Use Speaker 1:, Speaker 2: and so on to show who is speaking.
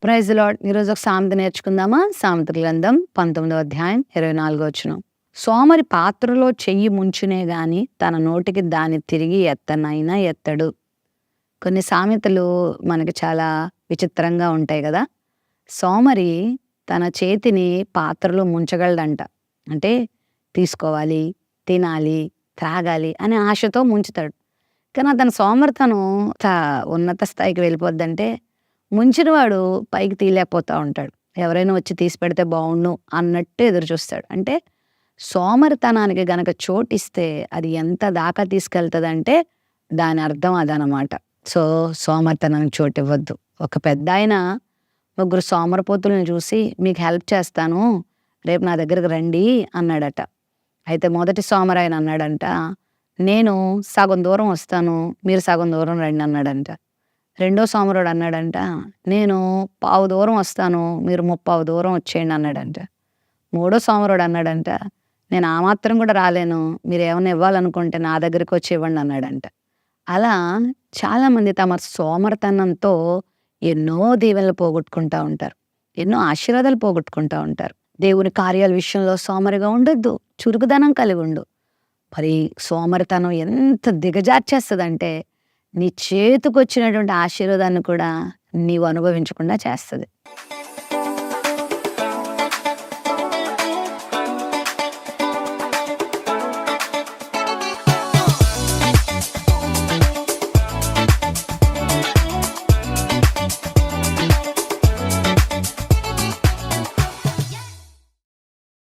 Speaker 1: Praise the lord. ఈరోజు ఒక సామెత నేర్చుకుందామా? సామెతల గ్రంథం 19వ అధ్యాయం 24వ వచనం. సోమరి పాత్రలో చెయ్యి ముంచునే గాని తన నోటికి దాన్ని తిరిగి ఎత్తనైనా ఎత్తడు. కొన్ని సామెతలు మనకి చాలా విచిత్రంగా ఉంటాయి కదా. సోమరి తన చేతిని పాత్రలో ముంచగలడంట. అంటే తీసుకోవాలి, తినాలి, త్రాగాలి అనే ఆశతో ముంచుతాడు. కానీ అతని సోమరితనం ఉన్నత స్థాయికి వెళ్ళిపోద్దంటే ముంచినవాడు పైకి తీయలేకపోతా ఉంటాడు. ఎవరైనా వచ్చి తీసి పెడితే బాగుండు అన్నట్టు ఎదురు చూస్తాడు. అంటే సోమరితనానికి గనక చోటిస్తే అది ఎంత దాకా తీసుకెళ్తుందంటే దాని అర్థం అదనమాట. సో సోమరితనానికి చోటు ఇవ్వద్దు. ఒక పెద్ద ఆయన ముగ్గురు సోమరిపోతులను చూసి మీకు హెల్ప్ చేస్తాను, రేపు నా దగ్గరకు రండి అన్నాడట. అయితే మొదటి సోమరి ఆయన అన్నాడంట, నేను సగం దూరం వస్తాను, మీరు సగం దూరం రండి అన్నాడంట. రెండో సోమరుడు అన్నాడంట, నేను పావు దూరం వస్తాను, మీరు ముప్పావు దూరం వచ్చేయండి అన్నాడంట. మూడో సోమరుడు అన్నాడంట, నేను ఆ మాత్రం కూడా రాలేను, మీరు ఏమైనా ఇవ్వాలనుకుంటే నా దగ్గరికి వచ్చి ఇవ్వండి అన్నాడంట. అలా చాలామంది తమ సోమరితనంతో ఎన్నో దీవెనలు పోగొట్టుకుంటూ ఉంటారు, ఎన్నో ఆశీర్వాదాలు పోగొట్టుకుంటూ ఉంటారు. దేవుని కార్యాల విషయంలో సోమరిగా ఉండొద్దు, చురుకుదనం కలిగి ఉండు. మరి సోమరితనం ఎంత దిగజార్చేస్తుందంటే నీ చేతికొచ్చినటువంటి ఆశీర్వాదాన్ని కూడా నీవు అనుభవించకుండా చేస్తుంది.